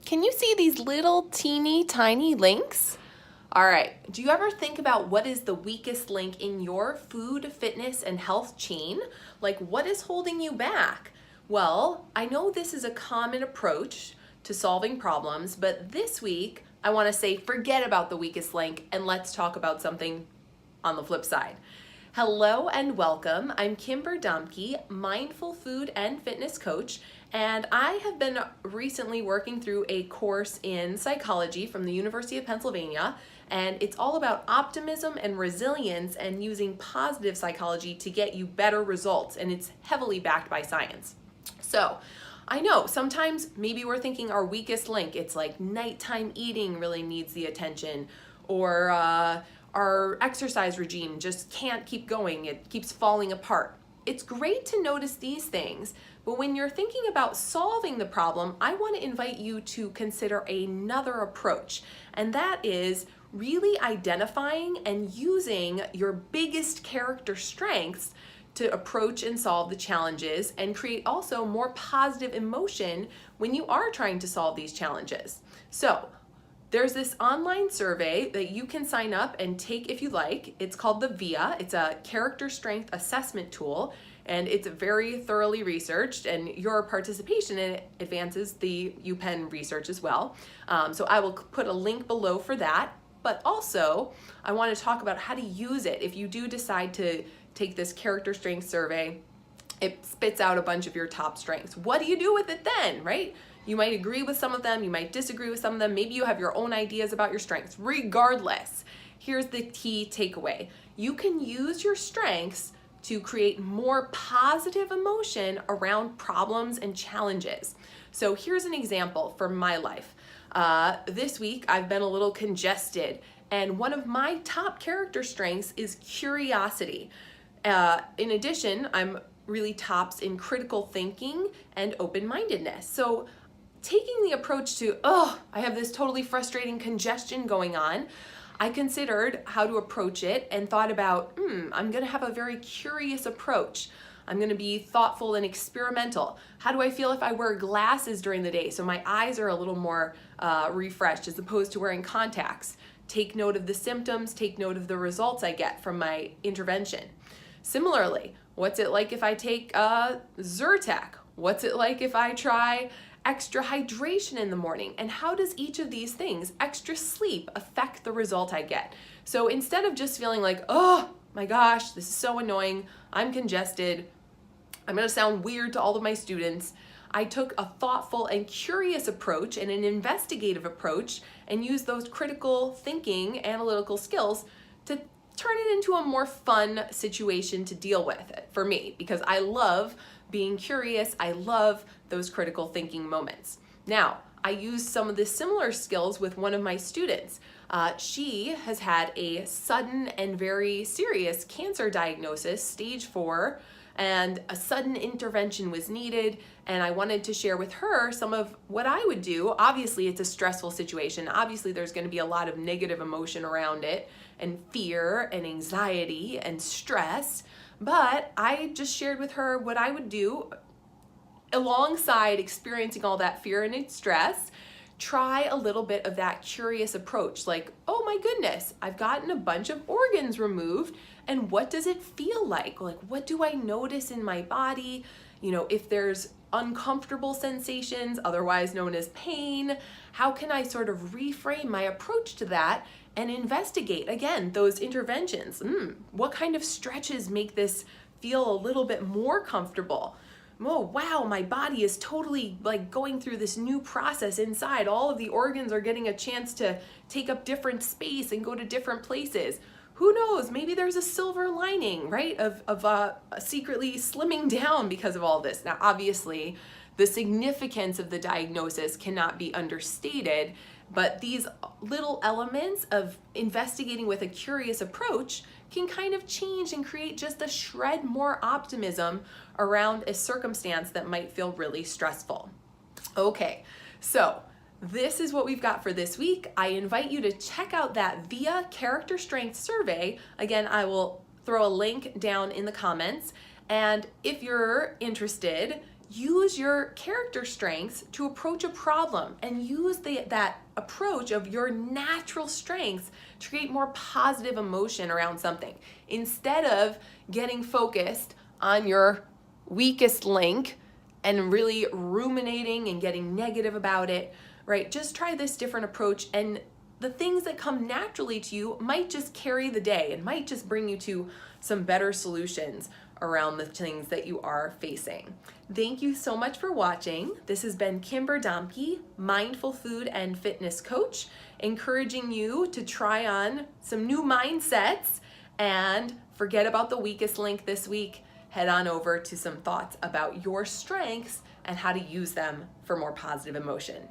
Can you see these little teeny tiny links? All right, do you ever think about what is the weakest link in your food, fitness, and health chain? Like, what is holding you back? Well, I know this is a common approach to solving problems, but this week I want to say forget about the weakest link and let's talk about something on the flip side. Hello and welcome. I'm Kimber Domke, mindful food and fitness coach, and I have been recently working through a course in psychology from the University of Pennsylvania, and it's all about optimism and resilience and using positive psychology to get you better results, and it's heavily backed by science. So, I know sometimes maybe we're thinking our weakest link, it's like nighttime eating really needs the attention, or our exercise regime just can't keep going, it keeps falling apart. It's great to notice these things, but when you're thinking about solving the problem, I want to invite you to consider another approach, and that is really identifying and using your biggest character strengths to approach and solve the challenges and create also more positive emotion when you are trying to solve these challenges. So, there's this online survey that you can sign up and take if you like. It's called the VIA. It's a character strength assessment tool, and it's very thoroughly researched, and your participation in it advances the UPenn research as well. So I will put a link below for that, but also I want to talk about how to use it if you do decide to take this character strength survey. It spits out a bunch of your top strengths. What do you do with it then, right? You might agree with some of them, you might disagree with some of them, maybe you have your own ideas about your strengths. Regardless, here's the key takeaway. You can use your strengths to create more positive emotion around problems and challenges. So here's an example from my life. This week I've been a little congested, and one of my top character strengths is curiosity. In addition, I'm really tops in critical thinking and open-mindedness. So taking the approach to, I have this totally frustrating congestion going on, I considered how to approach it and thought about, I'm gonna have a very curious approach. I'm gonna be thoughtful and experimental. How do I feel if I wear glasses during the day so my eyes are a little more refreshed as opposed to wearing contacts? Take note of the symptoms, take note of the results I get from my intervention. Similarly, what's it like if I take Zyrtec? What's it like if I try extra hydration in the morning? And how does each of these things, extra sleep, affect the result I get? So instead of just feeling like, oh my gosh, this is so annoying, I'm congested, I'm gonna sound weird to all of my students, I took a thoughtful and curious approach and an investigative approach and used those critical thinking, analytical skills to turn it into a more fun situation to deal with it for me, because I love being curious, I love those critical thinking moments. Now, I used some of the similar skills with one of my students. She has had a sudden and very serious cancer diagnosis, stage 4, and a sudden intervention was needed, and I wanted to share with her some of what I would do. Obviously, it's a stressful situation. Obviously, there's going to be a lot of negative emotion around it, and fear and anxiety and stress, but I just shared with her what I would do alongside experiencing all that fear and stress. Try a little bit of that curious approach, like, oh my goodness, I've gotten a bunch of organs removed, and what does it feel like? Like, what do I notice in my body? You know, if there's uncomfortable sensations, otherwise known as pain, how can I sort of reframe my approach to that and investigate, again, those interventions? What kind of stretches make this feel a little bit more comfortable? Oh, wow, my body is totally like going through this new process inside. All of the organs are getting a chance to take up different space and go to different places. Who knows, maybe there's a silver lining, right, of secretly slimming down because of all this. Now, obviously, the significance of the diagnosis cannot be understated, but these little elements of investigating with a curious approach can kind of change and create just a shred more optimism around a circumstance that might feel really stressful. Okay, so this is what we've got for this week. I invite you to check out that VIA character strength survey. Again, I will throw a link down in the comments. And if you're interested, use your character strengths to approach a problem and use that approach of your natural strengths to create more positive emotion around something. Instead of getting focused on your weakest link and really ruminating and getting negative about it, right? Just try this different approach, and the things that come naturally to you might just carry the day and might just bring you to some better solutions around the things that you are facing. Thank you so much for watching. This has been Kimber Domke, mindful food and fitness coach, encouraging you to try on some new mindsets and forget about the weakest link this week. Head on over to some thoughts about your strengths and how to use them for more positive emotion.